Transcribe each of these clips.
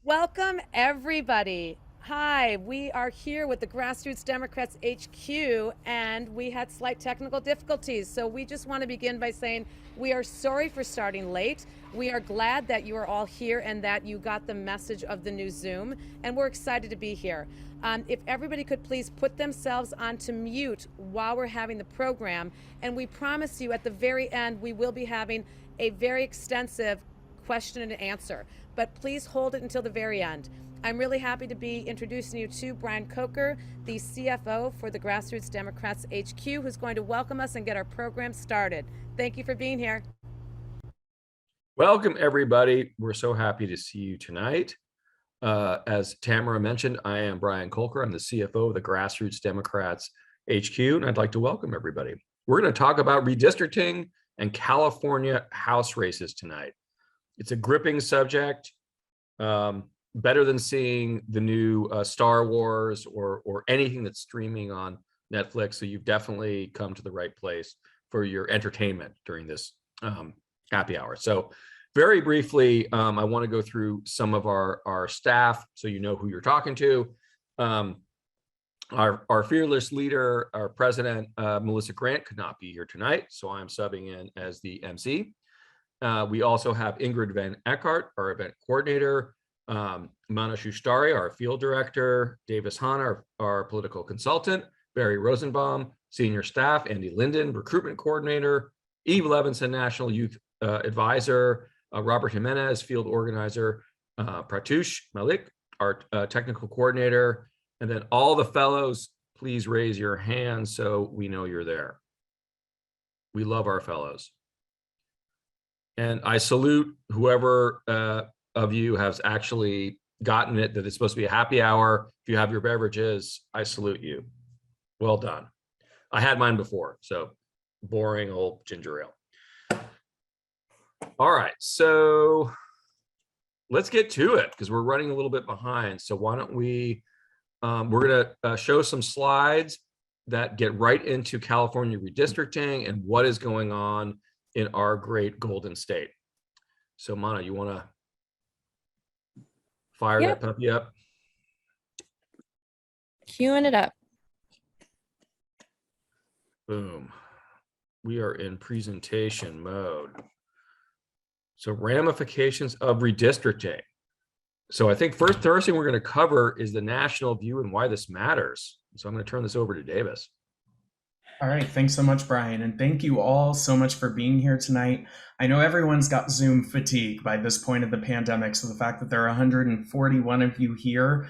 Welcome, everybody. Hi, we are here with the Grassroots Democrats HQ, and we had slight technical difficulties. So we just want to begin by saying we are sorry for starting late. We are glad that you are all here and that you got the message of the new Zoom, and we're excited to be here. If everybody could please put themselves onto mute while we're having the program, and we promise you at the very end we will be having a very extensive question and answer, but please hold it until the very end. I'm really happy to be introducing you to Brian Coker, the CFO for the Grassroots Democrats HQ, who's going to welcome us and get our program started. Thank you for being here. Welcome, everybody. We're so happy to see you tonight. As Tamara mentioned, I am Brian Coker. I'm the CFO of the Grassroots Democrats HQ, and I'd like to welcome everybody. We're going to talk about redistricting and California House races tonight. It's a gripping subject, better than seeing the new Star Wars or anything that's streaming on Netflix. So you've definitely come to the right place for your entertainment during this happy hour. So very briefly, I want to go through some of our staff so you know who you're talking to. Our fearless leader, our president, Melissa Grant, could not be here tonight, so I'm subbing in as the MC. We also have Ingrid Van Eckhart, our event coordinator, Mana Shustari, our field director, Davis Hahn, our political consultant, Barry Rosenbaum, senior staff, Andy Linden, recruitment coordinator, Eve Levinson, national youth advisor, Robert Jimenez, field organizer, Pratush Malik, our technical coordinator, and then all the fellows, please raise your hands so we know you're there. We love our fellows. And I salute whoever of you has actually gotten it, that it's supposed to be a happy hour. If you have your beverages, I salute you. Well done. I had mine before, so boring old ginger ale. All right, so let's get to it because we're running a little bit behind. So why don't we, we're gonna show some slides that get right into California redistricting and what is going on in our great Golden State. So Mana, you want to fire that puppy up? Queuing it up. Boom. We are in presentation mode. So ramifications of redistricting. So I think first thing we're going to cover is the national view and why this matters. So I'm going to turn this over to Davis. All right, thanks so much, Brian. And thank you all so much for being here tonight. I know everyone's got Zoom fatigue by this point of the pandemic, so the fact that there are 141 of you here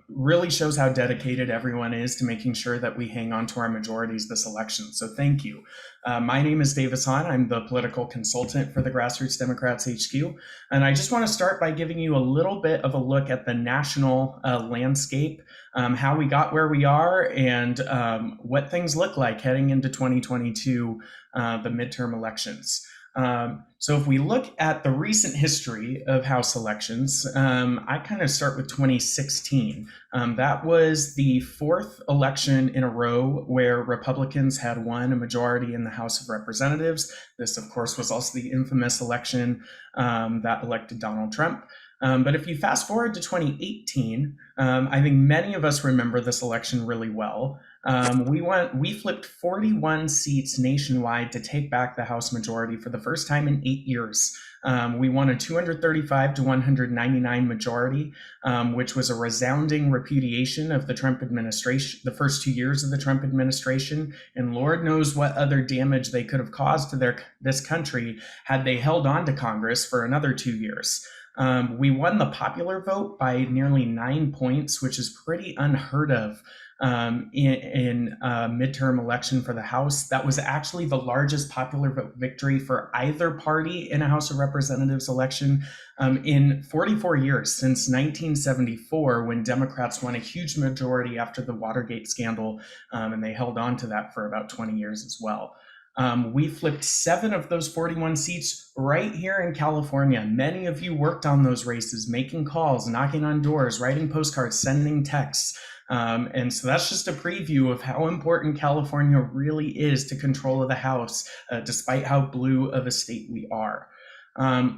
really shows how dedicated everyone is to making sure that we hang on to our majorities this election. So thank you. My name is Davis Hahn. I'm the political consultant for the Grassroots Democrats HQ. And I just want to start by giving you a little bit of a look at the national landscape, how we got where we are, and what things look like heading into 2022, the midterm elections. So if we look at the recent history of House elections, I kind of start with 2016. That was the fourth election in a row where Republicans had won a majority in the House of Representatives. This, of course, was also the infamous election that elected Donald Trump. But if you fast forward to 2018, I think many of us remember this election really well. We flipped 41 seats nationwide to take back the House majority for the first time in 8 years. We won a 235 to 199 majority, which was a resounding repudiation of the Trump administration, the first 2 years of the Trump administration, and Lord knows what other damage they could have caused to this country had they held on to Congress for another 2 years. We won the popular vote by nearly 9 points, which is pretty unheard of in a midterm election for the House. That was actually the largest popular vote victory for either party in a House of Representatives election in 44 years, since 1974, when Democrats won a huge majority after the Watergate scandal, and they held on to that for about 20 years as well. We flipped 7 of those 41 seats right here in California. Many of you worked on those races, making calls, knocking on doors, writing postcards, sending texts. And so that's just a preview of how important California really is to control of the House, despite how blue of a state we are.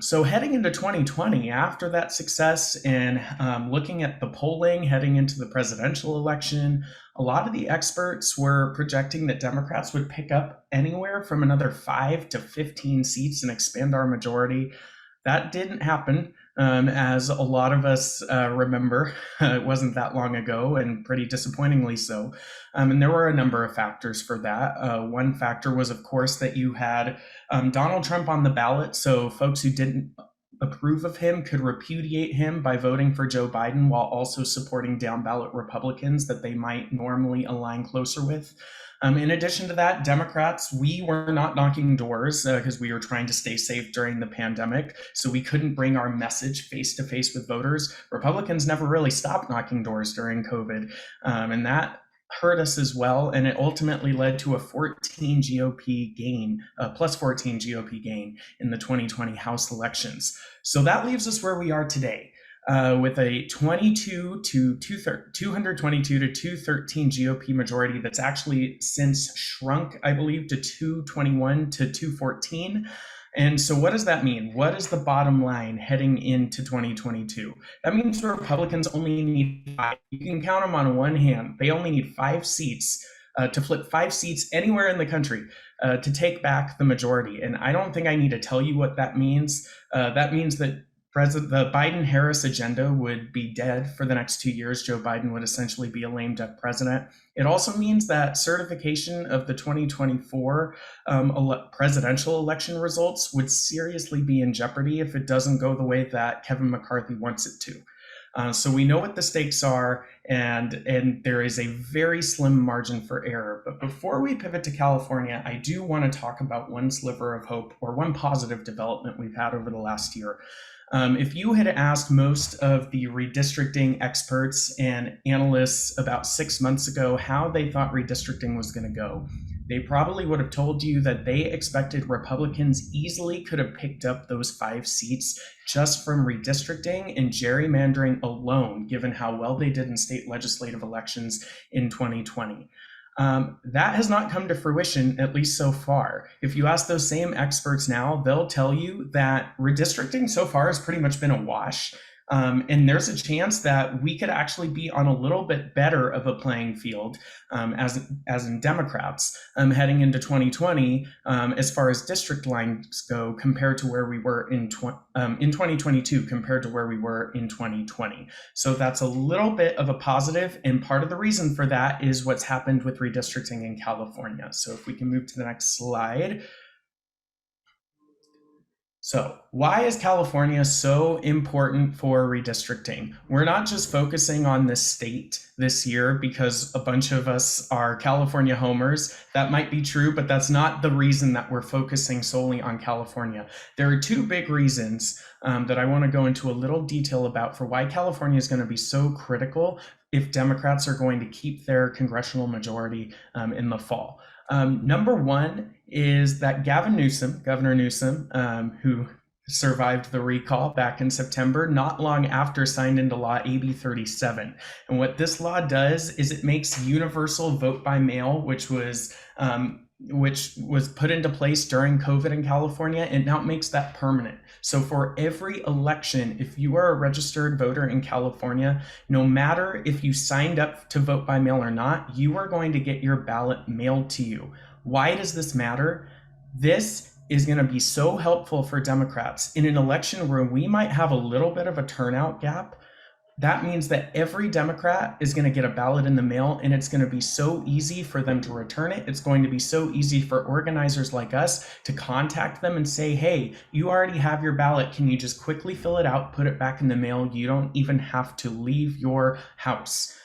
So heading into 2020, after that success and looking at the polling heading into the presidential election, a lot of the experts were projecting that Democrats would pick up anywhere from another 5 to 15 seats and expand our majority. That didn't happen, as a lot of us remember. It wasn't that long ago, and pretty disappointingly so. And there were a number of factors for that. One factor was, of course, that you had Donald Trump on the ballot, so folks who didn't approve of him could repudiate him by voting for Joe Biden while also supporting down ballot Republicans that they might normally align closer with. In addition to that, Democrats, we were not knocking doors because we were trying to stay safe during the pandemic. So we couldn't bring our message face to face with voters. Republicans never really stopped knocking doors during COVID. And that hurt us as well. And it ultimately led to a 14 GOP gain, plus 14 GOP gain in the 2020 House elections. So that leaves us where we are today. With a 222 to 213 GOP majority that's actually since shrunk, I believe, to 221 to 214. And so what does that mean? What is the bottom line heading into 2022? That means Republicans only need 5. You can count them on one hand. They only need 5 seats to flip 5 seats anywhere in the country to take back the majority. And I don't think I need to tell you what that means. That means that the Biden-Harris agenda would be dead for the next 2 years. Joe Biden would essentially be a lame duck president. It also means that certification of the 2024 presidential election results would seriously be in jeopardy if it doesn't go the way that Kevin McCarthy wants it to. So we know what the stakes are, and there is a very slim margin for error. But before we pivot to California, I do want to talk about one sliver of hope or one positive development we've had over the last year. If you had asked most of the redistricting experts and analysts about 6 months ago how they thought redistricting was going to go, they probably would have told you that they expected Republicans easily could have picked up those 5 seats just from redistricting and gerrymandering alone, given how well they did in state legislative elections in 2020. That has not come to fruition, at least so far. If you ask those same experts now, they'll tell you that redistricting so far has pretty much been a wash. And there's a chance that we could actually be on a little bit better of a playing field as in Democrats heading into 2020 as far as district lines go compared to where we were in 2022 compared to where we were in 2020. So that's a little bit of a positive, and part of the reason for that is what's happened with redistricting in California. So if we can move to the next slide. So why is California so important for redistricting? We're not just focusing on this state this year because a bunch of us are California homers. That might be true, but that's not the reason that we're focusing solely on California. There are 2 big reasons that I want to go into a little detail about for why California is going to be so critical if Democrats are going to keep their congressional majority in the fall. Number one is that Governor Newsom, who survived the recall back in September, not long after signed into law AB 37. And what this law does is it makes universal vote by mail, which was put into place during COVID in California, and now it makes that permanent. So for every election, if you are a registered voter in California, no matter if you signed up to vote by mail or not, you are going to get your ballot mailed to you. Why does this matter? This is going to be so helpful for Democrats in an election where we might have a little bit of a turnout gap. That means that every Democrat is going to get a ballot in the mail, and it's going to be so easy for them to return it. It's going to be so easy for organizers like us to contact them and say, hey, you already have your ballot. Can you just quickly fill it out, put it back in the mail? You don't even have to leave your house.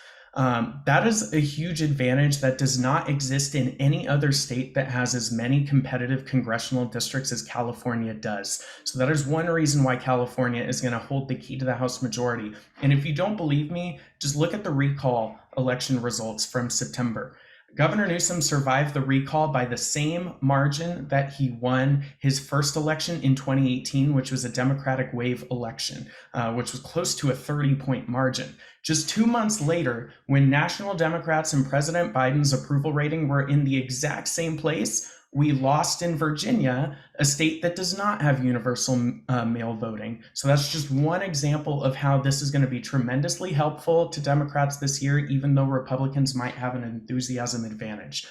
That is a huge advantage that does not exist in any other state that has as many competitive congressional districts as California does. So that is one reason why California is going to hold the key to the House majority. And if you don't believe me, just look at the recall election results from September. Governor Newsom survived the recall by the same margin that he won his first election in 2018, which was a Democratic wave election, which was close to a 30-point margin. Just 2 months later, when national Democrats and President Biden's approval rating were in the exact same place, We lost in Virginia, a state that does not have universal mail voting. So that's just one example of how this is going to be tremendously helpful to Democrats this year, even though Republicans might have an enthusiasm advantage.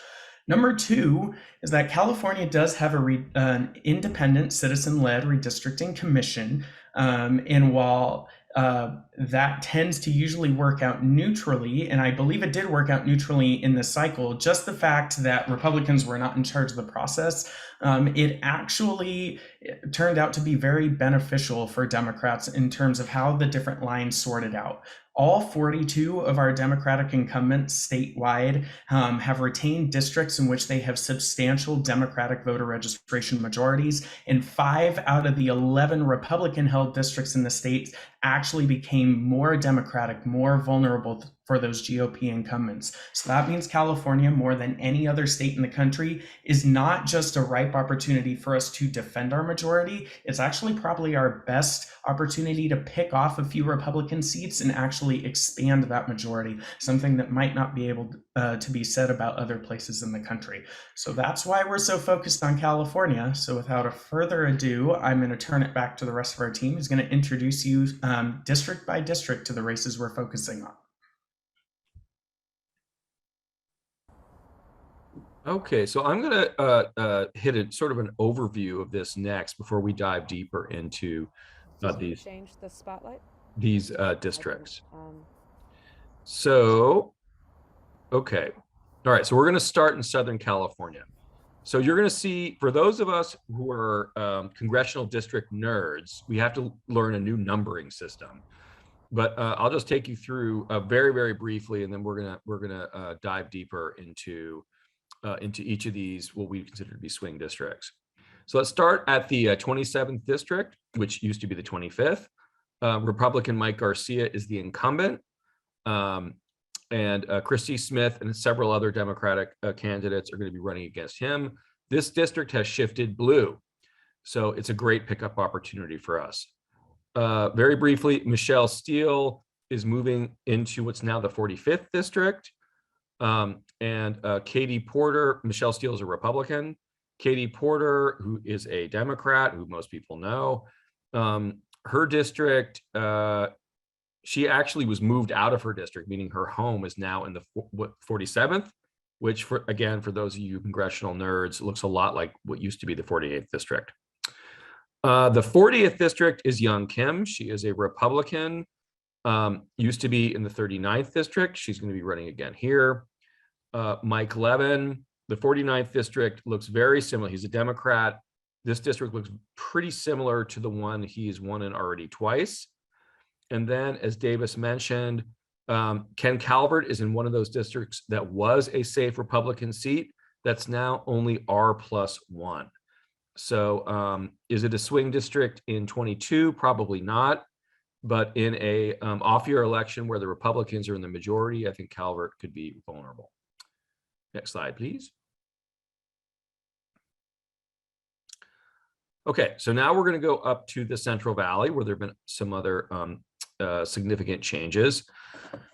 Number two is that California does have an independent citizen-led redistricting commission. And while that tends to usually work out neutrally, and I believe it did work out neutrally in this cycle, just the fact that Republicans were not in charge of the process, it actually turned out to be very beneficial for Democrats in terms of how the different lines sorted out. All 42 of our Democratic incumbents statewide have retained districts in which they have substantial Democratic voter registration majorities, and 5 out of the 11 Republican-held districts in the state actually became more Democratic, more vulnerable for those GOP incumbents. So that means California, more than any other state in the country, is not just a ripe opportunity for us to defend our majority. It's actually probably our best opportunity to pick off a few Republican seats and actually expand that majority, something that might not be able to be said about other places in the country. So that's why we're so focused on California. So without a further ado, I'm going to turn it back to the rest of our team, who's going to introduce you district by district to the races we're focusing on. Okay, so I'm going to hit a sort of an overview of this next before we dive deeper into these change the spotlight. These districts. So, okay, all right. So we're going to start in Southern California. So you're going to see, for those of us who are congressional district nerds, we have to learn a new numbering system. But I'll just take you through very, very briefly, and then we're gonna dive deeper into each of these, what we consider to be swing districts. So let's start at the 27th district, which used to be the 25th. Republican Mike Garcia is the incumbent, and Christy Smith and several other Democratic candidates are going to be running against him. This district has shifted blue, so it's a great pickup opportunity for us. Very briefly, Michelle Steele is moving into what's now the 45th district. And Katie Porter, Michelle Steele is a Republican. Katie Porter, who is a Democrat, who most people know, her district, she actually was moved out of her district, meaning her home is now in the 47th, which, for those of you congressional nerds, looks a lot like what used to be the 48th district. The 40th district is Young Kim. She is a Republican, used to be in the 39th district. She's going to be running again here. Mike Levin, the 49th district, looks very similar. He's a Democrat. This district looks pretty similar to the one he's won in already twice. And then, as Davis mentioned, Ken Calvert is in one of those districts that was a safe Republican seat that's now only R+1. So is it a swing district in 22? Probably not. But in a off-year election where the Republicans are in the majority, I think Calvert could be vulnerable. Next slide, please. Okay, so now we're going to go up to the Central Valley, where there have been some other significant changes.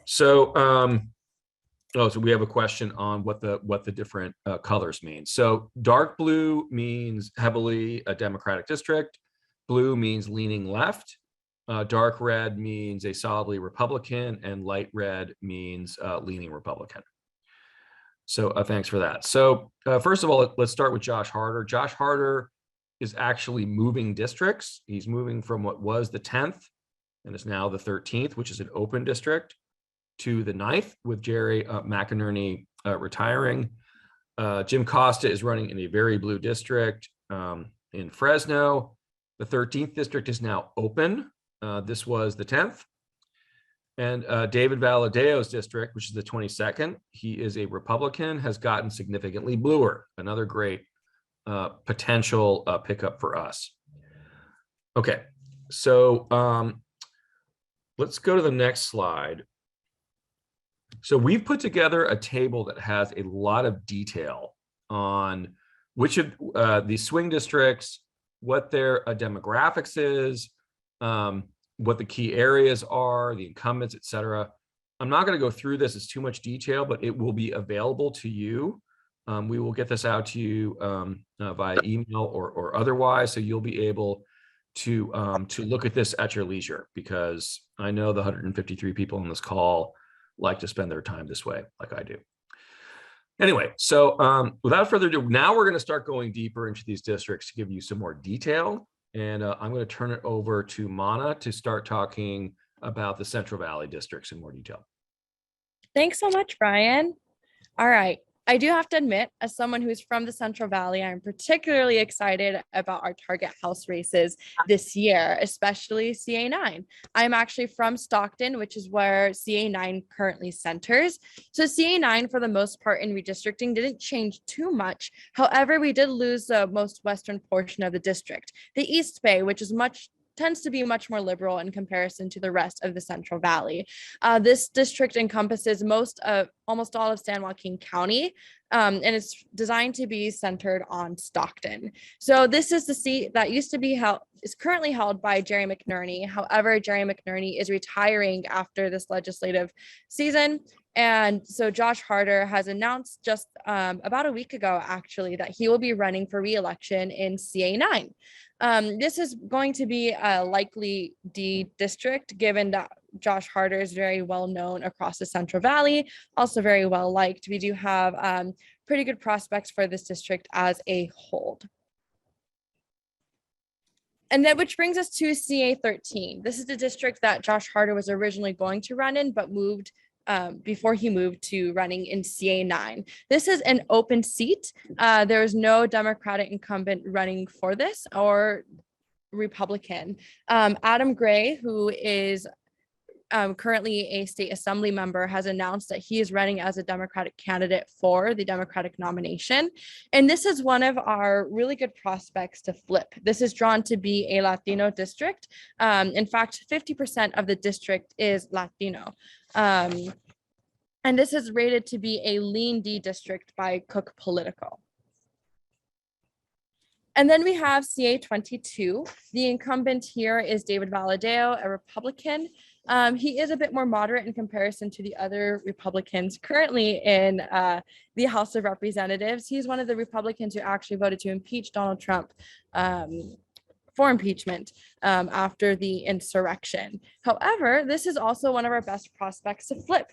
So, so we have a question on what the different colors mean. So dark blue means heavily a Democratic district. Blue means leaning left. Dark red means a solidly Republican, and light red means leaning Republican. So thanks for that. So first of all, let's start with Josh Harder. Josh Harder is actually moving districts. He's moving from what was the 10th and is now the 13th, which is an open district, to the 9th with Jerry McInerney retiring. Jim Costa is running in a very blue district in Fresno. The 13th district is now open. This was the 10th. And David Valadeo's district, which is the 22nd, he is a Republican, has gotten significantly bluer. Another great potential pickup for us. Okay, so let's go to the next slide. So we've put together a table that has a lot of detail on which of these swing districts, what their demographics is, what the key areas are, the incumbents, et cetera. I'm not going to go through this, it's too much detail, but it will be available to you We will get this out to you via email or otherwise, so you'll be able to look at this at your leisure, because I know the 153 people on this call like to spend their time this way, like I do. Anyway, so without further ado, now we're going to start going deeper into these districts to give you some more detail. And I'm going to turn it over to Mana to start talking about the Central Valley districts in more detail. Thanks so much, Brian. All right. I do have to admit, as someone who's from the Central Valley, I'm particularly excited about our target house races this year, especially CA9. I'm actually from Stockton, which is where CA9 currently centers. So CA9, for the most part in redistricting, didn't change too much. However, we did lose the most western portion of the district, the East Bay, which is tends to be much more liberal in comparison to the rest of the Central Valley. This district encompasses almost all of San Joaquin County, and it's designed to be centered on Stockton. So this is the seat that is currently held by Jerry McNerney. However, Jerry McNerney is retiring after this legislative season. And so Josh Harder has announced just about a week ago, actually, that he will be running for re-election in CA9. This is going to be a likely D district, given that Josh Harder is very well known across the Central Valley, also very well liked. We do have pretty good prospects for this district as a whole. And then, which brings us to CA13. This is the district that Josh Harder was originally going to run in, but moved before he moved to running in CA9. This is an open seat. There is no Democratic incumbent running for this or Republican. Adam Gray, who is currently a state assembly member, has announced that he is running as a Democratic candidate for the Democratic nomination. And this is one of our really good prospects to flip. This is drawn to be a Latino district. In fact, 50% of the district is Latino. And this is rated to be a lean D district by Cook Political. And then we have CA22. The incumbent here is David Valadao, a Republican. He is a bit more moderate in comparison to the other Republicans currently in the House of Representatives. He's one of the Republicans who actually voted to impeach Donald Trump for impeachment after the insurrection. However, this is also one of our best prospects to flip.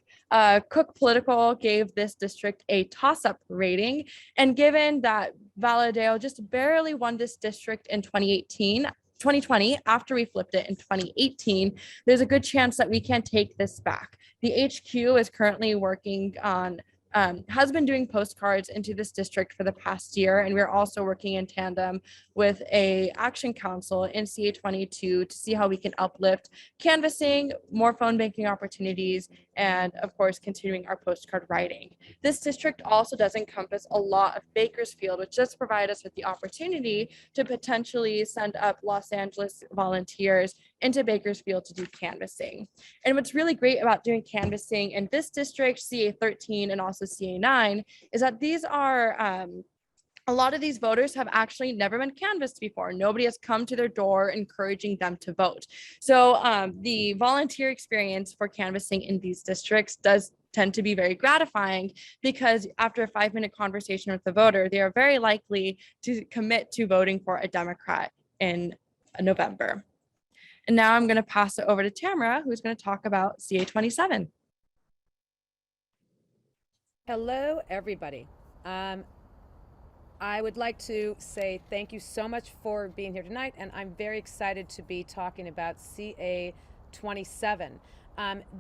Cook Political gave this district a toss-up rating, and given that Valadao just barely won this district in 2020, after we flipped it in 2018, there's a good chance that we can take this back. The HQ is currently working on has been doing postcards into this district for the past year, and we're also working in tandem with a action council in CA22 to see how we can uplift canvassing, more phone banking opportunities, and of course continuing our postcard writing. This district also does encompass a lot of Bakersfield, which does provide us with the opportunity to potentially send up Los Angeles volunteers into Bakersfield to do canvassing. And what's really great about doing canvassing in this district, CA13 and also CA9, is that these are a lot of these voters have actually never been canvassed before. Nobody has come to their door encouraging them to vote. So the volunteer experience for canvassing in these districts does tend to be very gratifying, because after a 5-minute conversation with the voter, they are very likely to commit to voting for a Democrat in November. And now I'm going to pass it over to Tamara, who's going to talk about CA27. Hello, everybody. I would like to say thank you so much for being here tonight, and I'm very excited to be talking about CA27.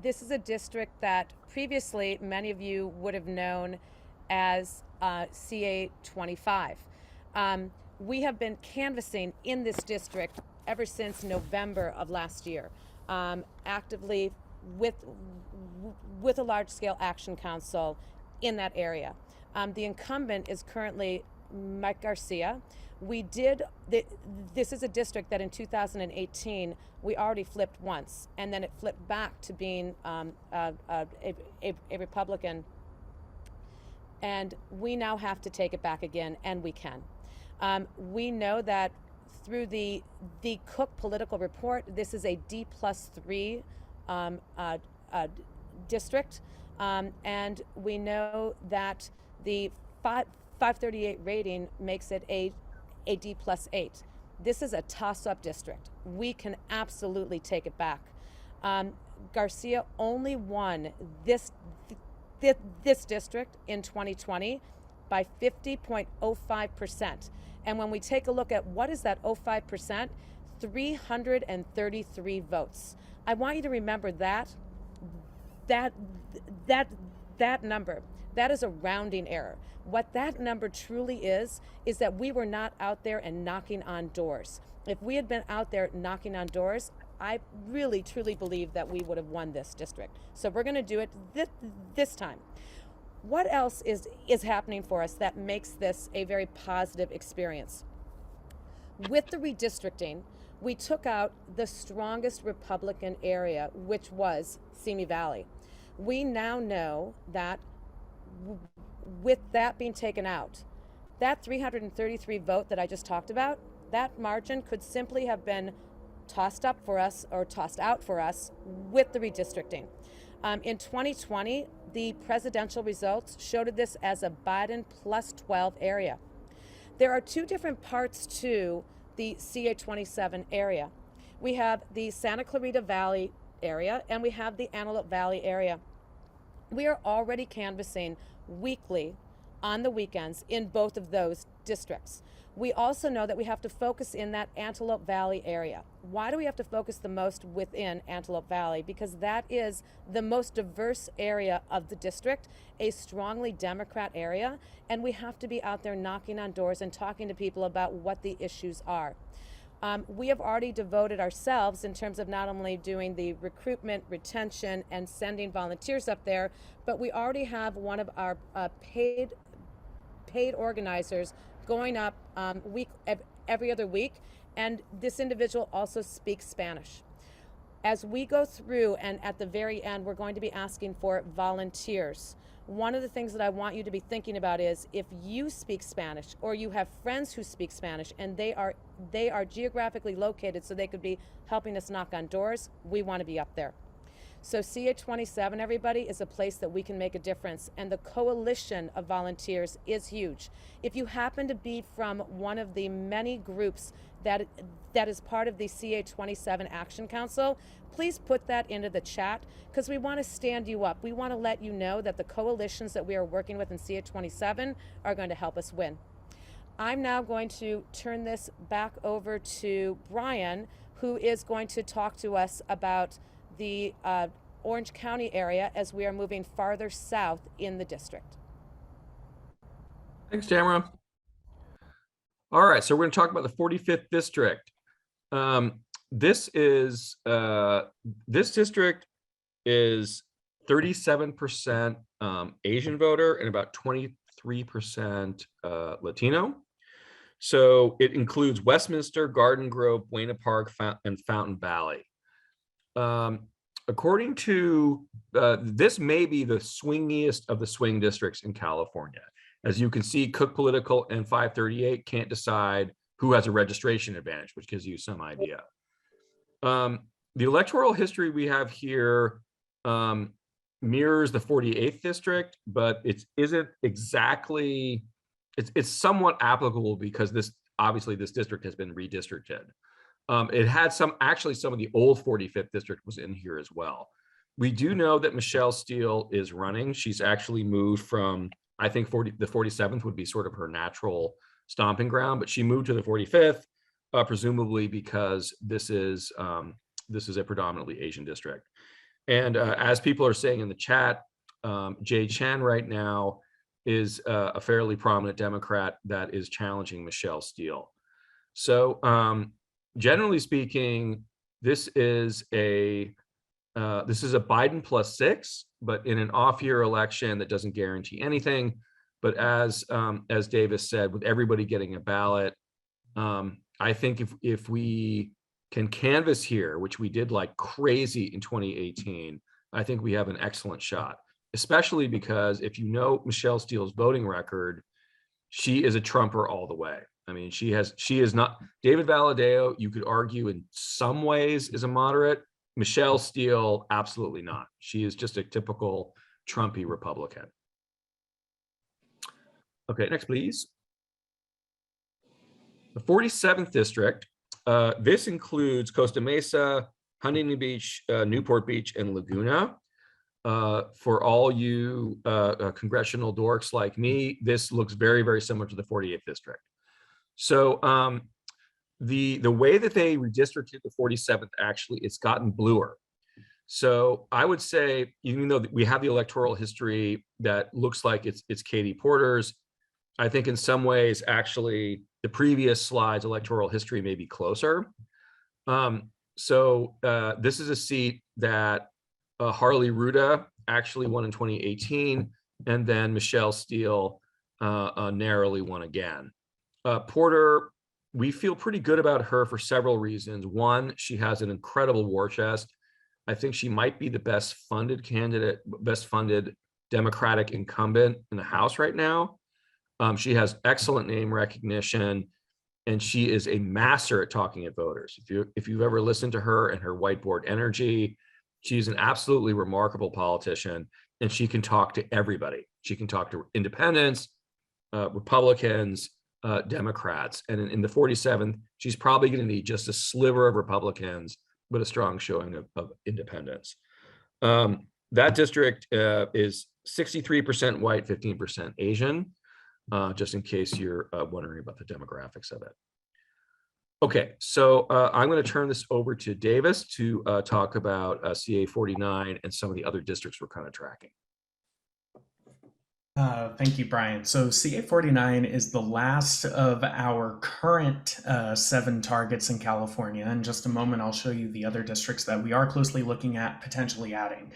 This is a district that previously many of you would have known as CA25. We have been canvassing in this district ever since November of last year, actively with a large-scale action council in that area. The incumbent is currently Mike Garcia. This is a district that in 2018 we already flipped once, and then it flipped back to being a Republican, and we now have to take it back again, and we can. We know that through the Cook Political Report, this is a D+3 district, and we know that the 538 rating makes it a D+8. This is a toss-up district. We can absolutely take it back. Garcia only won this district in 2020 by 50.05%. And when we take a look at what is that 05%, 333 votes. I want you to remember that number. That is a rounding error. What that number truly is that we were not out there and knocking on doors. If we had been out there knocking on doors, I really truly believe that we would have won this district. So we're going to do it this time. What else is happening for us that makes this a very positive experience? With the redistricting, we took out the strongest Republican area, which was Simi Valley. We now know that with that being taken out, that 333 vote that I just talked about, that margin could simply have been tossed up for us or tossed out for us with the redistricting. In 2020, the presidential results showed this as a Biden plus 12 area. There are two different parts to the CA27 area. We have the Santa Clarita Valley area and we have the Antelope Valley area. We are already canvassing weekly on the weekends in both of those districts. We also know that we have to focus in that Antelope Valley area. Why do we have to focus the most within Antelope Valley? Because that is the most diverse area of the district, a strongly Democrat area, and we have to be out there knocking on doors and talking to people about what the issues are. We have already devoted ourselves in terms of not only doing the recruitment, retention, and sending volunteers up there, but we already have one of our paid organizers going up every other week, and this individual also speaks Spanish. As we go through, and at the very end, we're going to be asking for volunteers. One of the things that I want you to be thinking about is if you speak Spanish or you have friends who speak Spanish and they are geographically located so they could be helping us knock on doors, we want to be up there. So CA27, everybody, is a place that we can make a difference, and the coalition of volunteers is huge. If you happen to be from one of the many groups that is part of the CA27 Action Council, please put that into the chat, because we want to stand you up. We want to let you know that the coalitions that we are working with in CA27 are going to help us win. I'm now going to turn this back over to Brian, who is going to talk to us about the Orange County area as we are moving farther south in the district. Thanks, Tamara. All right, so we're going to talk about the 45th district. This district is 37% Asian voter and about 23% Latino. So it includes Westminster, Garden Grove, Buena Park, and Fountain Valley. According to this may be the swingiest of the swing districts in California. As you can see, Cook Political and 538 can't decide who has a registration advantage, which gives you some idea. The electoral history we have here mirrors the 48th district, but it isn't exactly, it's somewhat applicable because this district has been redistricted. It had some of the old 45th district was in here as well. We do know that Michelle Steele is running. She's actually moved from, I think the 47th would be sort of her natural stomping ground, but she moved to the 45th, presumably because this is a predominantly Asian district. And as people are saying in the chat, Jay Chen right now is a fairly prominent Democrat that is challenging Michelle Steele. So generally speaking, this is a Biden +6, but in an off-year election that doesn't guarantee anything. But as Davis said, with everybody getting a ballot, I think if we can canvass here, which we did like crazy in 2018, I think we have an excellent shot. Especially because if you know Michelle Steele's voting record, she is a Trumper all the way. I mean, she is not. David Valadao, you could argue in some ways is a moderate. Michelle Steele, absolutely not. She is just a typical Trumpy Republican. Okay, next, please. The 47th district. This includes Costa Mesa, Huntington Beach, Newport Beach, and Laguna. For all you congressional dorks like me, this looks very, very similar to the 48th district. So the way that they redistricted the 47th, actually, it's gotten bluer. So I would say, even though we have the electoral history that looks like it's Katie Porter's, I think in some ways, actually, the previous slide's electoral history may be closer. This is a seat that Harley Ruda actually won in 2018, and then Michelle Steele narrowly won again. Porter, we feel pretty good about her for several reasons. One, she has an incredible war chest. I think she might be the best funded candidate, best funded Democratic incumbent in the House right now. She has excellent name recognition, and she is a master at talking at voters. If you've ever listened to her and her whiteboard energy, she's an absolutely remarkable politician, and she can talk to everybody. She can talk to independents, Republicans, Democrats, and in the 47th, she's probably going to need just a sliver of Republicans, but a strong showing of independents. That district is 63% white, 15% Asian. Just in case you're wondering about the demographics of it. Okay, so I'm going to turn this over to Davis to talk about CA 49 and some of the other districts we're kind of tracking. Thank you, Brian. So CA 49 is the last of our current 7 targets in California. In just a moment, I'll show you the other districts that we are closely looking at potentially adding.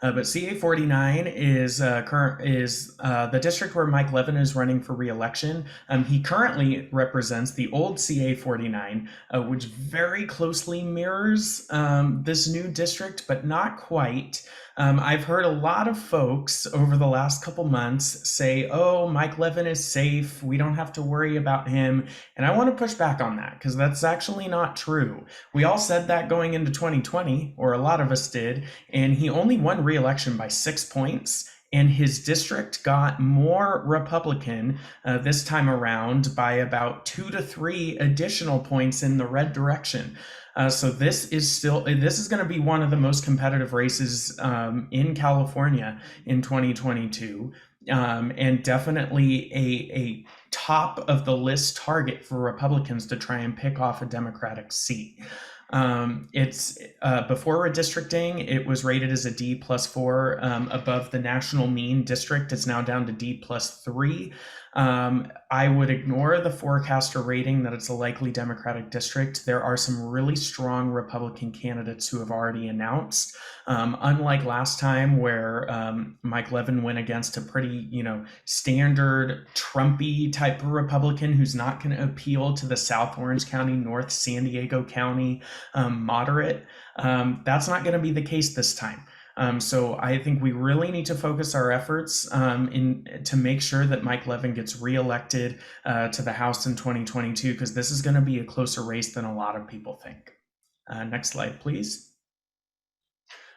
But CA 49 is the district where Mike Levin is running for re-election. He currently represents the old CA 49, which very closely mirrors this new district, but not quite. I've heard a lot of folks over the last couple months say, oh, Mike Levin is safe. We don't have to worry about him. And I want to push back on that because that's actually not true. We all said that going into 2020, or a lot of us did, and he only won re-election by 6 points. And his district got more Republican this time around by about 2 to 3 additional points in the red direction. So this is going to be one of the most competitive races in California in 2022, and definitely a top of the list target for Republicans to try and pick off a Democratic seat. It's before redistricting, it was rated as a D+4 above the national mean district. It's now down to D+3. I would ignore the forecaster rating that it's a likely Democratic district. There are some really strong Republican candidates who have already announced. Unlike last time where Mike Levin went against a pretty, standard Trumpy type of Republican who's not going to appeal to the South Orange County, North San Diego County moderate. That's not going to be the case this time. So I think we really need to focus our efforts to make sure that Mike Levin gets reelected to the House in 2022, because this is going to be a closer race than a lot of people think. Next slide, please.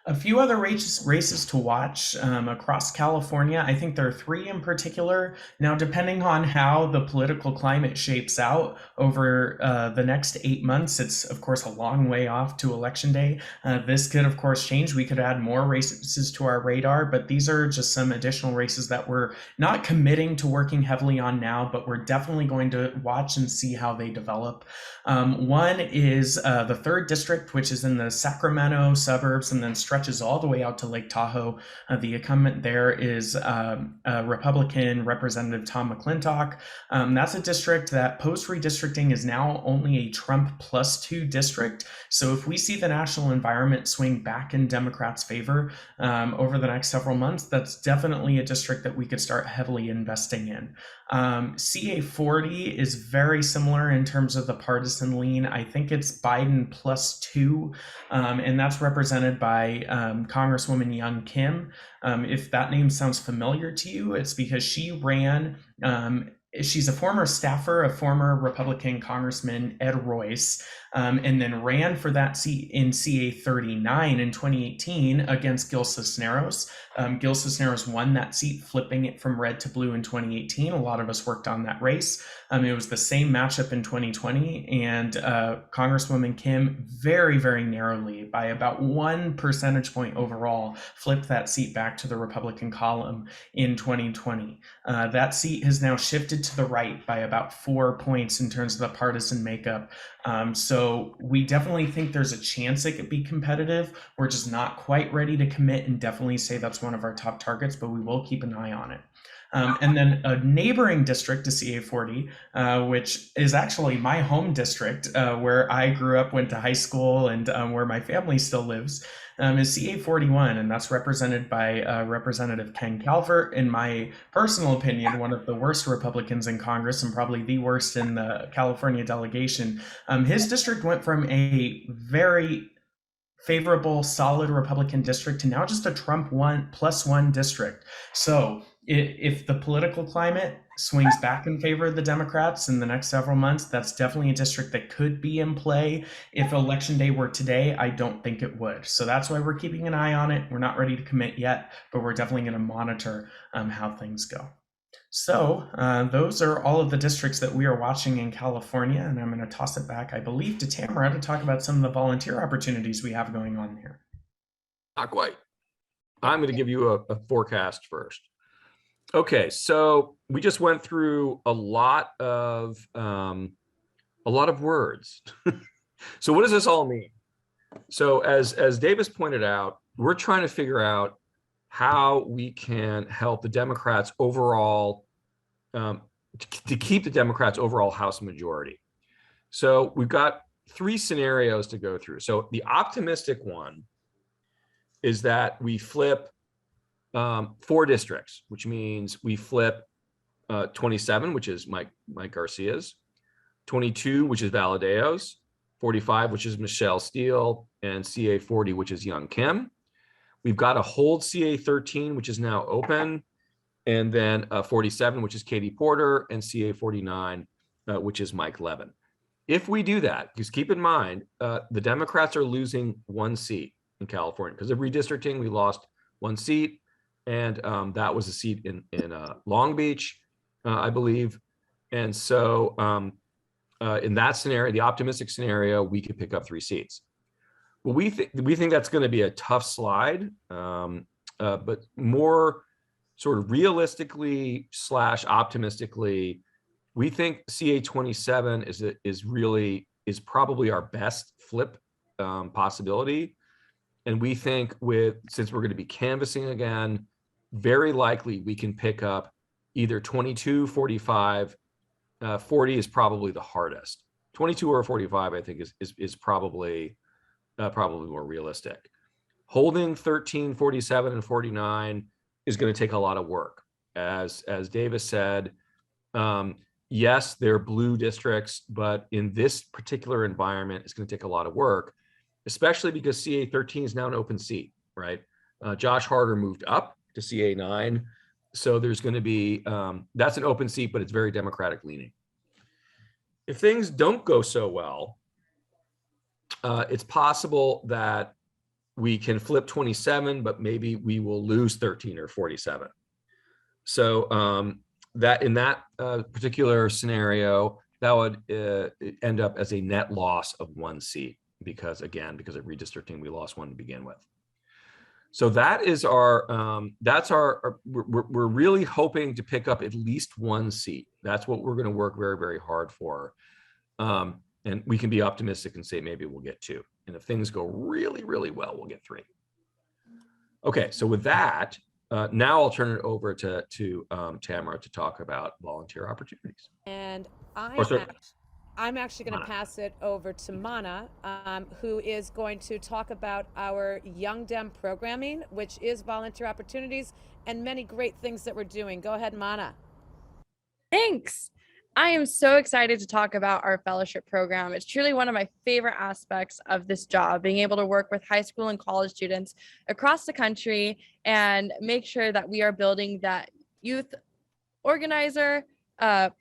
A few other races to watch across California. I think there are 3 in particular. Now, depending on how the political climate shapes out over the next 8 months, it's of course a long way off to Election Day. This could of course change. We could add more races to our radar, but these are just some additional races that we're not committing to working heavily on now, but we're definitely going to watch and see how they develop. One is the 3rd district, which is in the Sacramento suburbs and then stretches all the way out to Lake Tahoe. The incumbent there is Republican Representative Tom McClintock. That's a district that post-redistricting is now only a Trump +2 district. So if we see the national environment swing back in Democrats' favor over the next several months, that's definitely a district that we could start heavily investing in. CA 40 is very similar in terms of the partisan lean. I think it's Biden +2, and that's represented by Congresswoman Young Kim. If that name sounds familiar to you, it's because she ran she's a former staffer of former Republican Congressman Ed Royce, and then ran for that seat in CA 39 in 2018 against Gil Cisneros. Gil Cisneros won that seat, flipping it from red to blue in 2018. A lot of us worked on that race. It was the same matchup in 2020, and Congresswoman Kim very, very narrowly, by about 1 percentage point overall, flipped that seat back to the Republican column in 2020. That seat has now shifted to the right by about 4 points in terms of the partisan makeup. So we definitely think there's a chance it could be competitive. We're just not quite ready to commit and definitely say that's one of our top targets, but we will keep an eye on it. And then a neighboring district to CA 40, which is actually my home district, where I grew up, went to high school, and where my family still lives, is CA 41, and that's represented by Representative Ken Calvert. In my personal opinion, one of the worst Republicans in Congress and probably the worst in the California delegation. His district went from a very favorable, solid Republican district to now just a Trump +1 district. So if the political climate swings back in favor of the Democrats in the next several months, that's definitely a district that could be in play. If election day were today, I don't think it would. So that's why we're keeping an eye on it. We're not ready to commit yet, but we're definitely going to monitor how things go. So those are all of the districts that we are watching in California, and I'm going to toss it back, I believe, to Tamara to talk about some of the volunteer opportunities we have going on here. Not quite. I'm going to give you a forecast first. Okay, so we just went through a lot of words. So what does this all mean? So as Davis pointed out, we're trying to figure out how we can help the Democrats overall, to keep the Democrats overall House majority. So we've got 3 scenarios to go through. So the optimistic one is that we flip 4 districts, which means we flip 27, which is Mike Garcia's, 22, which is Valadeo's, 45, which is Michelle Steele, and CA 40, which is Young Kim. We've got a hold CA 13, which is now open, and then 47, which is Katie Porter, and CA 49, which is Mike Levin. If we do that, because keep in mind, the Democrats are losing 1 seat in California. Because of redistricting, we lost 1 seat, and that was a seat in Long Beach, I believe. And so in that scenario, the optimistic scenario, we could pick up 3 seats. Well, we think that's going to be a tough slide, but more sort of realistically / optimistically, we think CA 27 is probably our best flip possibility, and we think since we're going to be canvassing again, very likely we can pick up either 22, 45, 40 is probably the hardest. 22 or 45, I think, is probably more realistic. Holding 13, 47, and 49 is going to take a lot of work. As Davis said, yes, they're blue districts, but in this particular environment, it's going to take a lot of work, especially because CA 13 is now an open seat, right? Josh Harder moved up to CA 9. So there's going to be, that's an open seat, but it's very Democratic leaning. If things don't go so well, it's possible that we can flip 27, but maybe we will lose 13 or 47. So that in that particular scenario, that would end up as a net loss of 1 seat because of redistricting, we lost 1 to begin with. So that is we're really hoping to pick up at least 1 seat. That's what we're going to work very, very hard for. And we can be optimistic and say maybe we'll get 2. And if things go really, really well, we'll get 3. Okay, so with that, now I'll turn it over to Tamara to talk about volunteer opportunities. And I'm actually going to pass it over to Mana, who is going to talk about our Young Dem Programming, which is volunteer opportunities and many great things that we're doing. Go ahead, Mana. Thanks. I am so excited to talk about our fellowship program. It's truly one of my favorite aspects of this job, being able to work with high school and college students across the country and make sure that we are building that youth organizer,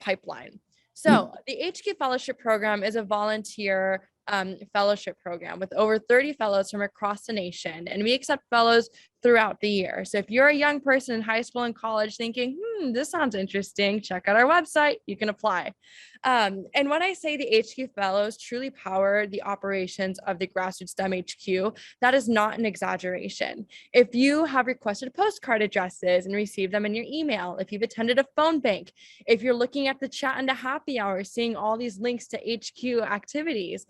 pipeline. So the HQ Fellowship Program is a volunteer fellowship program with over 30 fellows from across the nation, and we accept fellows throughout the year. So if you're a young person in high school and college thinking, this sounds interesting, check out our website, you can apply. And when I say the HQ Fellows truly power the operations of the Grassroots STEM HQ, that is not an exaggeration. If you have requested postcard addresses and received them in your email, if you've attended a phone bank, if you're looking at the chat and a happy hour, seeing all these links to HQ activities,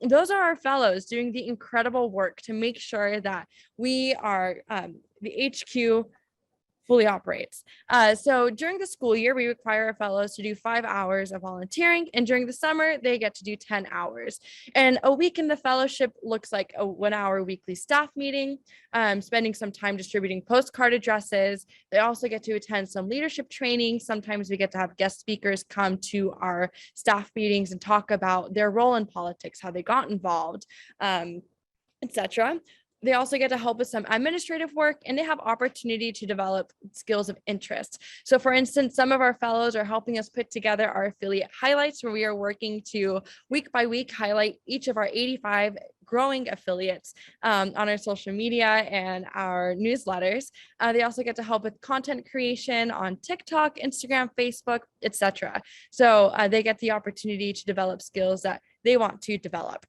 those are our fellows doing the incredible work to make sure that we are, the HQ fully operates. So during the school year, we require our fellows to do 5 hours of volunteering, and during the summer, they get to do 10 hours. And a week in the fellowship looks like a 1-hour weekly staff meeting, spending some time distributing postcard addresses. They also get to attend some leadership training. Sometimes we get to have guest speakers come to our staff meetings and talk about their role in politics, how they got involved, etc. They also get to help with some administrative work, and they have opportunity to develop skills of interest. So for instance, some of our fellows are helping us put together our affiliate highlights, where we are working to week by week highlight each of our 85 growing affiliates on our social media and our newsletters. They also get to help with content creation on TikTok, Instagram, Facebook, etc. So they get the opportunity to develop skills that they want to develop.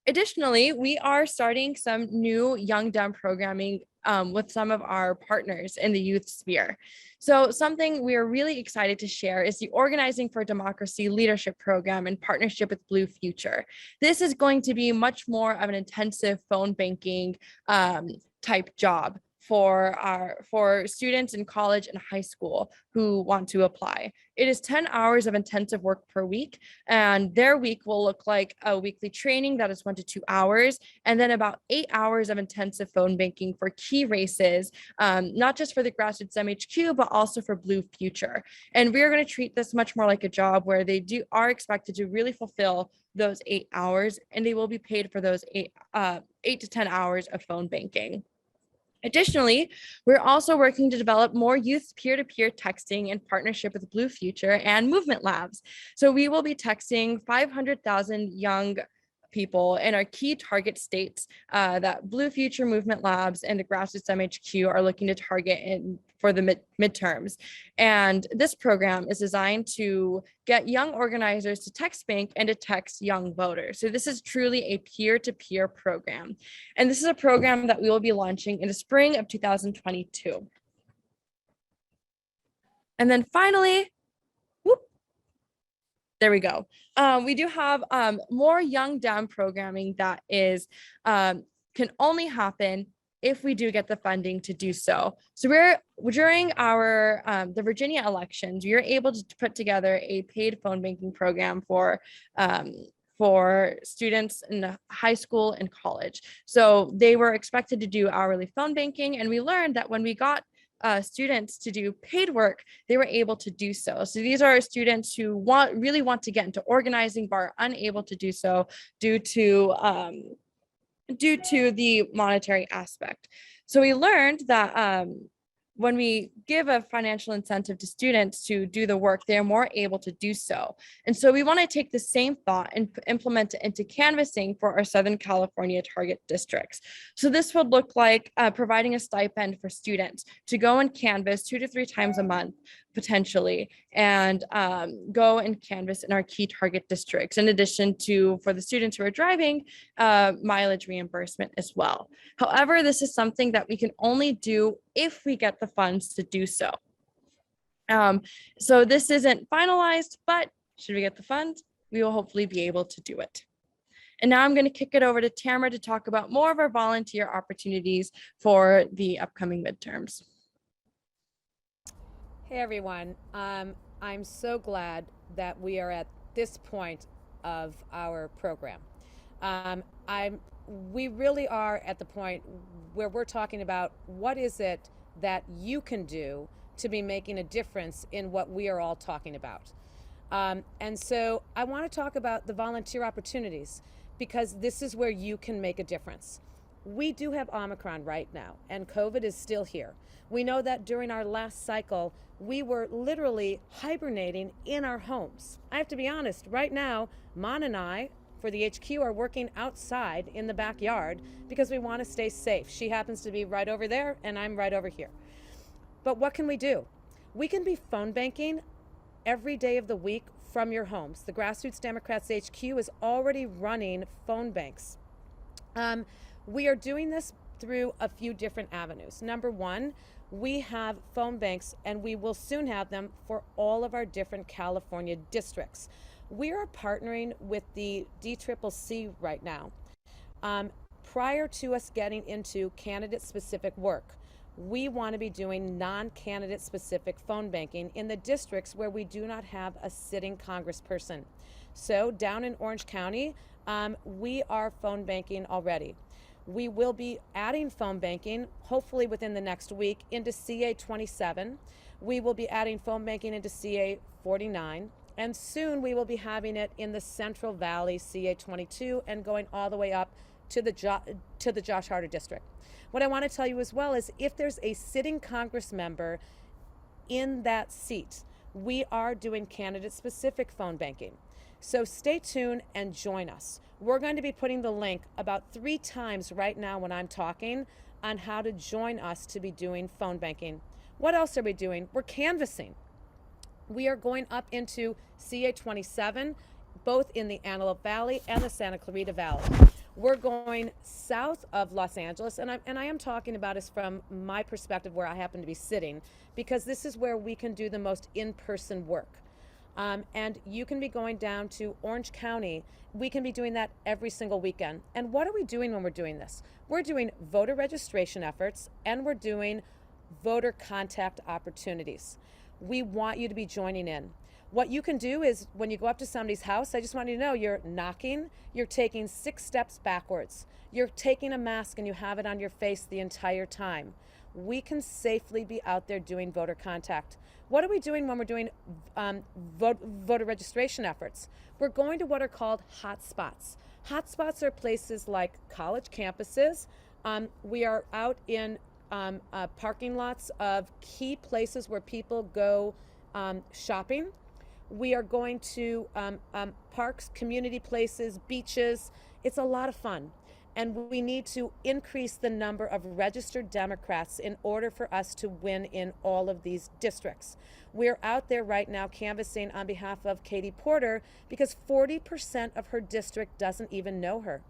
Additionally, we are starting some new Young Dem programming with some of our partners in the youth sphere. So something we are really excited to share is the Organizing for Democracy Leadership Program in partnership with Blue Future. This is going to be much more of an intensive phone banking type job for students in college and high school who want to apply. It is 10 hours of intensive work per week, and their week will look like a weekly training that is 1 to 2 hours, and then about 8 hours of intensive phone banking for key races, not just for the Grassroots MHQ, but also for Blue Future. And we are going to treat this much more like a job where they are expected to really fulfill those 8 hours, and they will be paid for those 8 to 10 hours of phone banking. Additionally, we're also working to develop more youth peer-to-peer texting in partnership with Blue Future and Movement Labs. So we will be texting 500,000 young people in our key target states that Blue Future, Movement Labs, and the Grassroots MHQ are looking to target for the midterms. And this program is designed to get young organizers to text bank and to text young voters. So this is truly a peer-to-peer program. And this is a program that we will be launching in the spring of 2022. And then finally, there we go. We do have more Young Dem programming that is can only happen if we do get the funding to do so. So during our the Virginia elections, we were able to put together a paid phone banking program for students in high school and college. So they were expected to do hourly phone banking, and we learned that when we got students to do paid work, they were able to do so. So these are students who really want to get into organizing, but are unable to do so due to the monetary aspect. So we learned that when we give a financial incentive to students to do the work, they are more able to do so. And so we want to take the same thought and implement it into canvassing for our Southern California target districts. So this would look like providing a stipend for students to go and canvass 2 to 3 times a month, potentially, and go and canvass in our key target districts, in addition to, for the students who are driving, mileage reimbursement as well. However, this is something that we can only do if we get the funds to do so. So this isn't finalized, but should we get the funds, we will hopefully be able to do it. And now I'm going to kick it over to Tamara to talk about more of our volunteer opportunities for the upcoming midterms. Hey everyone, I'm so glad that we are at this point of our program. We really are at the point where we're talking about what is it that you can do to be making a difference in what we are all talking about. And so I want to talk about the volunteer opportunities, because this is where you can make a difference. We do have Omicron right now, and COVID is still here. We know that during our last cycle, we were literally hibernating in our homes. I have to be honest, right now, Mon and I, for the HQ, are working outside in the backyard because we want to stay safe. She happens to be right over there, and I'm right over here. But what can we do? We can be phone banking every day of the week from your homes. The Grassroots Democrats HQ is already running phone banks. We are doing this through a few different avenues. Number one, we have phone banks, and we will soon have them for all of our different California districts. We are partnering with the DCCC right now. Prior to us getting into candidate-specific work, we want to be doing non-candidate specific phone banking in the districts where we do not have a sitting congressperson. So down in Orange County, we are phone banking already. We will be adding phone banking, hopefully within the next week, into CA 27. We will be adding phone banking into CA 49. And soon we will be having it in the Central Valley CA 22 and going all the way up to the Josh Harder district. What I want to tell you as well is if there's a sitting Congress member in that seat, we are doing candidate-specific phone banking. So stay tuned and join us. We're going to be putting the link about 3 times right now when I'm talking on how to join us to be doing phone banking. What else are we doing? We're canvassing. We are going up into CA 27, both in the Antelope Valley and the Santa Clarita Valley. We're going south of Los Angeles, and I am talking about this from my perspective where I happen to be sitting, because this is where we can do the most in-person work. And you can be going down to Orange County. We can be doing that every single weekend. And what are we doing when we're doing this? We're doing voter registration efforts, and we're doing voter contact opportunities. We want you to be joining in. What you can do is when you go up to somebody's house, I just want you to know you're knocking, you're taking 6 steps backwards. You're taking a mask and you have it on your face the entire time. We can safely be out there doing voter contact. What are we doing when we're doing voter registration efforts? We're going to what are called hotspots. Hotspots are places like college campuses. We are out in parking lots of key places where people go shopping. We are going to parks, community places, beaches. It's a lot of fun. And we need to increase the number of registered Democrats in order for us to win in all of these districts. We're out there right now canvassing on behalf of Katie Porter because 40% of her district doesn't even know her.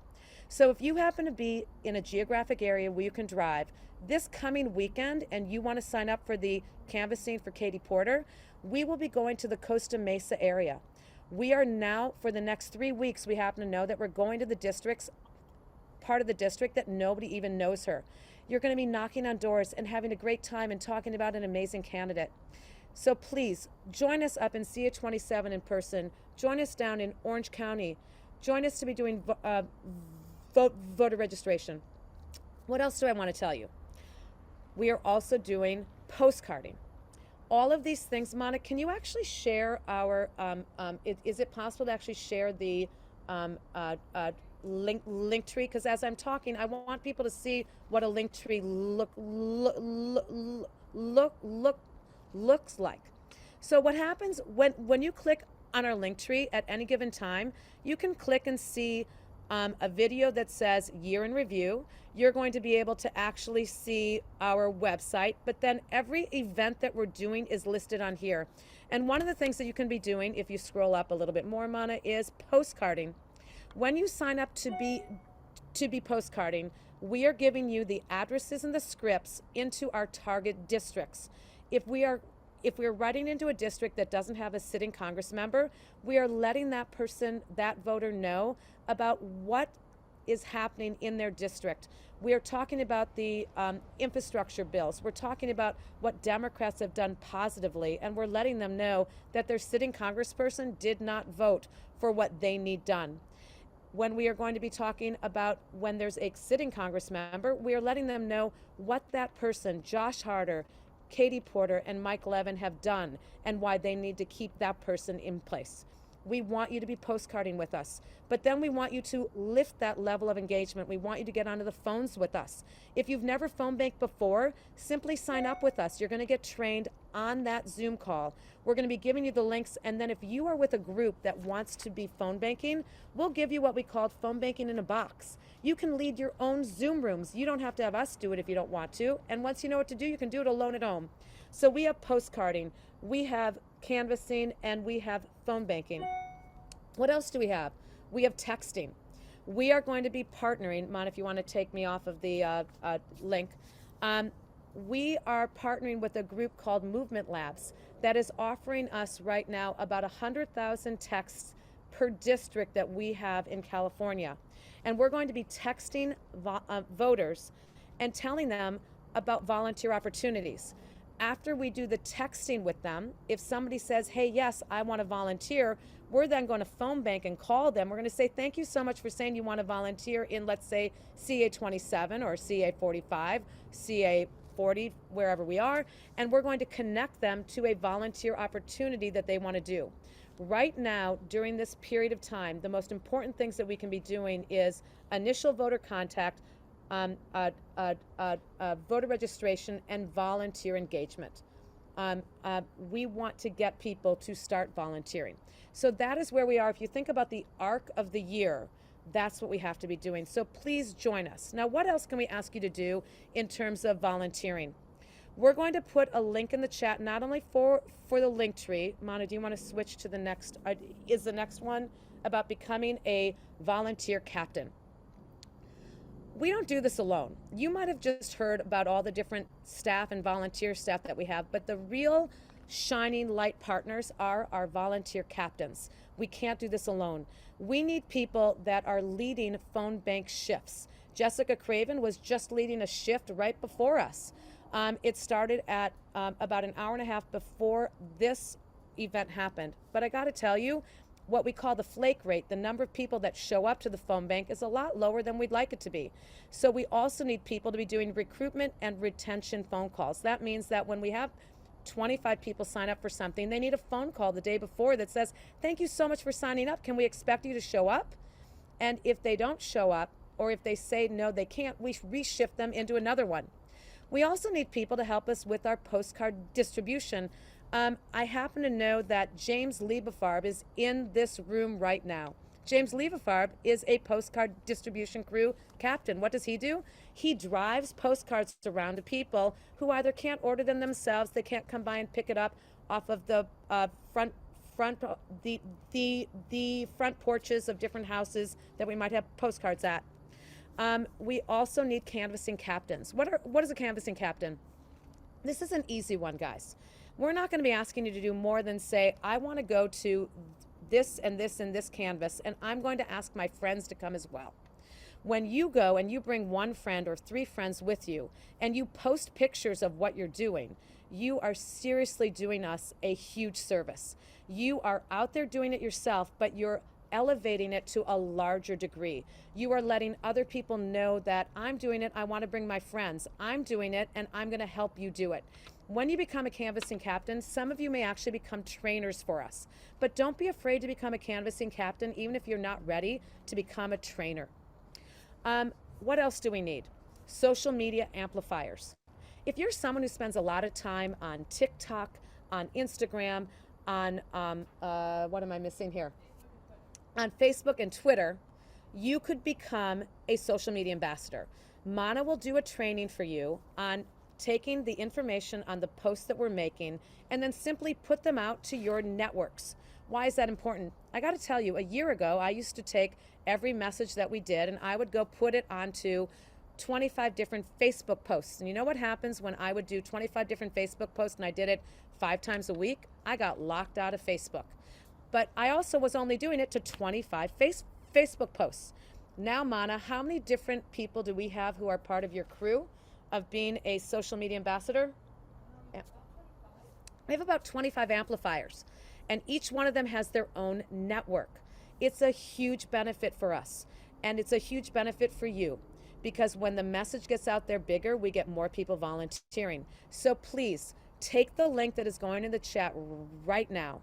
So if you happen to be in a geographic area where you can drive this coming weekend and you want to sign up for the canvassing for Katie Porter, we will be going to the Costa Mesa area. We are now, for the next 3 weeks, we happen to know that we're going to the districts, part of the district that nobody even knows her. You're going to be knocking on doors and having a great time and talking about an amazing candidate. So please join us up in CA 27 in person. Join us down in Orange County. Join us to be doing voter registration. What else do I want to tell you? We are also doing postcarding. All of these things, Monica, can you actually share our, is it possible to actually share the link tree? Because as I'm talking, I want people to see what a link tree looks like. So what happens when you click on our link tree at any given time, you can click and see a video that says year in review. You're going to be able to actually see our website, but then every event that we're doing is listed on here. And one of the things that you can be doing, if you scroll up a little bit more, Mana, is postcarding. When you sign up to be postcarding, we are giving you the addresses and the scripts into our target districts. If we're writing into a district that doesn't have a sitting Congress member, we are letting that person, that voter, know about what is happening in their district. We are talking about the infrastructure bills. We're talking about what Democrats have done positively, and we're letting them know that their sitting congressperson did not vote for what they need done. When we are going to be talking about when there's a sitting Congress member, we are letting them know what that person, Josh Harder, Katie Porter, and Mike Levin have done and why they need to keep that person in place. We want you to be postcarding with us. But then we want you to lift that level of engagement. We want you to get onto the phones with us. If you've never phone banked before, simply sign up with us. You're going to get trained on that Zoom call. We're going to be giving you the links, and then if you are with a group that wants to be phone banking, we'll give you what we call phone banking in a box. You can lead your own Zoom rooms. You don't have to have us do it if you don't want to. And once you know what to do, you can do it alone at home. So we have postcarding, we have canvassing, and we have phone banking. What else do we have? We have texting. We are going to be partnering, Mon, if you want to take me off of the link. We are partnering with a group called Movement Labs that is offering us right now about 100,000 texts per district that we have in California. And we're going to be texting voters and telling them about volunteer opportunities. After we do the texting with them, if somebody says, hey, yes, I want to volunteer, we're then going to phone bank and call them. We're going to say, thank you so much for saying you want to volunteer in, let's say, CA 27 or CA 45, CA 40, wherever we are, and we're going to connect them to a volunteer opportunity that they want to do. Right now, during this period of time, the most important things that we can be doing is initial voter contact, voter registration, and volunteer engagement. We want to get people to start volunteering. So that is where we are. If you think about the arc of the year, that's what we have to be doing. So please join us. Now, what else can we ask you to do in terms of volunteering? We're going to put a link in the chat, not only for the link tree. Mana, do you want to switch to the next? Is the next one about becoming a volunteer captain? We don't do this alone. You might have just heard about all the different staff and volunteer staff that we have, but the real shining light partners are our volunteer captains. We can't do this alone. We need people that are leading phone bank shifts. Jessica Craven was just leading a shift right before us. It started at about an hour and a half before this event happened. But I got to tell you, what we call the flake rate, the number of people that show up to the phone bank, is a lot lower than we'd like it to be. So we also need people to be doing recruitment and retention phone calls. That means that when we have 25 people sign up for something, they need a phone call the day before that says, thank you so much for signing up. Can we expect you to show up? And if they don't show up, or if they say no, they can't, we reshift them into another one. We also need people to help us with our postcard distribution. I happen to know that James Liebefarb is in this room right now. James Liebefarb is a postcard distribution crew captain. What does he do? He drives postcards around to people who either can't order them themselves, they can't come by and pick it up off of the front porches of different houses that we might have postcards at. We also need canvassing captains. What is a canvassing captain? This is an easy one, guys. We're not going to be asking you to do more than say, I want to go to this and this and this canvas, and I'm going to ask my friends to come as well. When you go and you bring one friend or 3 friends with you, and you post pictures of what you're doing, you are seriously doing us a huge service. You are out there doing it yourself, but you're elevating it to a larger degree. You are letting other people know that I'm doing it, I want to bring my friends. I'm doing it, and I'm going to help you do it. When you become a canvassing captain, some of you may actually become trainers for us. But don't be afraid to become a canvassing captain, even if you're not ready to become a trainer. What else do we need? Social media amplifiers. If you're someone who spends a lot of time on TikTok, on Instagram, on, what am I missing here? On Facebook and Twitter, you could become a social media ambassador. Mana will do a training for you on taking the information on the posts that we're making and then simply put them out to your networks. Why is that important? I got to tell you, a year ago, I used to take every message that we did and I would go put it onto 25 different Facebook posts. And you know what happens when I would do 25 different Facebook posts and I did it 5 times a week? I got locked out of Facebook. But I also was only doing it to 25 Facebook posts. Now, Mana, how many different people do we have who are part of your crew of being a social media ambassador? We have about 25 amplifiers, and each one of them has their own network. It's a huge benefit for us, and it's a huge benefit for you, because when the message gets out there bigger, we get more people volunteering. So please, take the link that is going in the chat right now.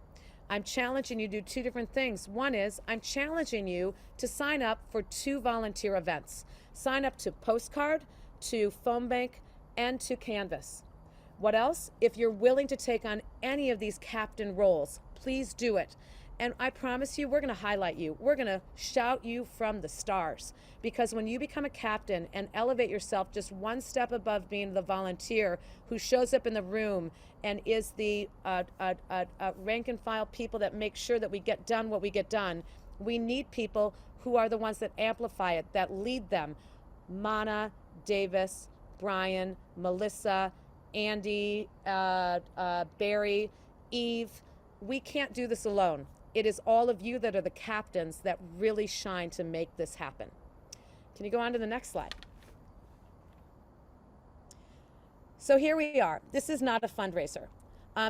I'm challenging you to do 2 different things. One is I'm challenging you to sign up for 2 volunteer events. Sign up to Postcard, to Phone Bank, and to Canvas. What else? If you're willing to take on any of these captain roles, please do it. And I promise you, we're going to highlight you. We're going to shout you from the stars. Because when you become a captain and elevate yourself just one step above being the volunteer who shows up in the room and is the rank and file people that make sure that we get done what we get done, we need people who are the ones that amplify it, that lead them. Mana, Davis, Brian, Melissa, Andy, Barry, Eve. We can't do this alone. It is all of you that are the captains that really shine to make this happen. Can you go on to the next slide? So here we are. This is not a fundraiser.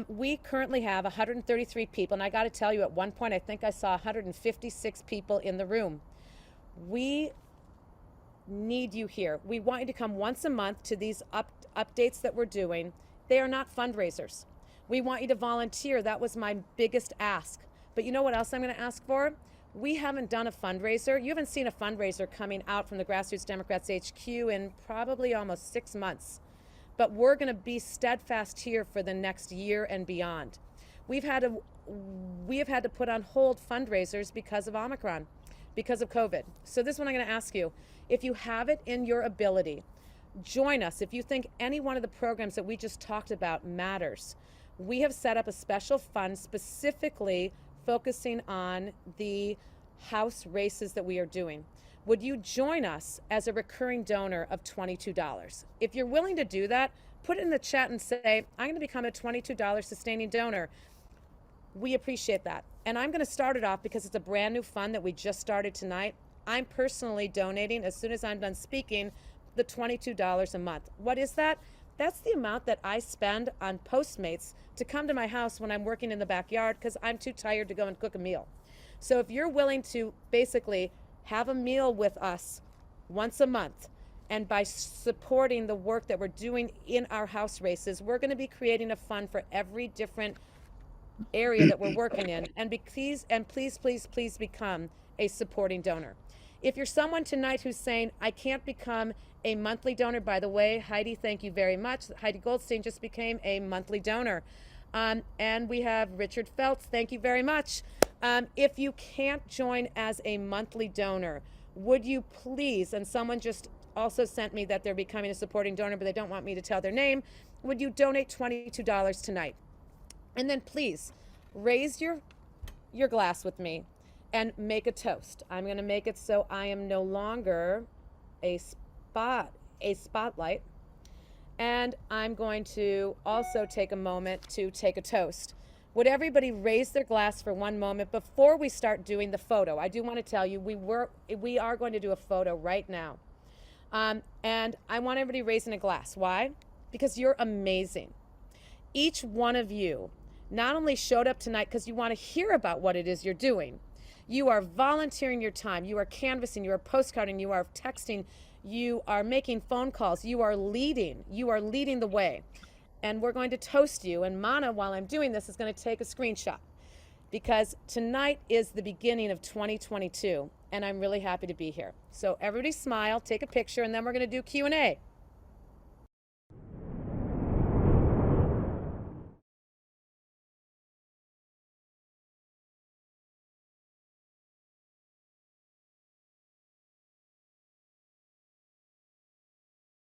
We currently have 133 people, and I got to tell you, at one point I think I saw 156 people in the room. We need you here. We want you to come once a month to these updates that we're doing. They are not fundraisers. We want you to volunteer. That was my biggest ask. But you know what else I'm going to ask for? We haven't done a fundraiser. You haven't seen a fundraiser coming out from the Grassroots Democrats HQ in probably almost 6 months. But we're going to be steadfast here for the next year and beyond. We have had to put on hold fundraisers because of Omicron, because of COVID. So this one I'm going to ask you. If you have it in your ability, join us. If you think any one of the programs that we just talked about matters, we have set up a special fund specifically focusing on the House races that we are doing. Would you join us as a recurring donor of $22? If you're willing to do that, put it in the chat and say, I'm going to become a $22 sustaining donor. We appreciate that. And I'm going to start it off because it's a brand new fund that we just started tonight. I'm personally donating, as soon as I'm done speaking, the $22 a month. What is that? That's the amount that I spend on Postmates to come to my house when I'm working in the backyard because I'm too tired to go and cook a meal. So if you're willing to basically have a meal with us once a month, and by supporting the work that we're doing in our House races, we're going to be creating a fund for every different area that we're working in. And please become a supporting donor. If you're someone tonight who's saying, I can't become a monthly donor, by the way, Heidi, thank you very much. Heidi Goldstein just became a monthly donor. And we have Richard Feltz, thank you very much. If you can't join as a monthly donor, would you please, and someone just also sent me that they're becoming a supporting donor, but they don't want me to tell their name, would you donate $22 tonight? And then please raise your glass with me and make a toast. I'm going to make it so I am no longer a spotlight. And I'm going to also take a moment to take a toast. Would everybody raise their glass for one moment before we start doing the photo? I do want to tell you, we are going to do a photo right now. And I want everybody raising a glass. Why? Because you're amazing. Each one of you not only showed up tonight because you want to hear about what it is you're doing. You are volunteering your time. You are canvassing. You are postcarding. You are texting. You are making phone calls. You are leading. You are leading the way. And we're going to toast you. And Mana, while I'm doing this, is going to take a screenshot. Because tonight is the beginning of 2022. And I'm really happy to be here. So everybody smile, take a picture, and then we're going to do Q&A.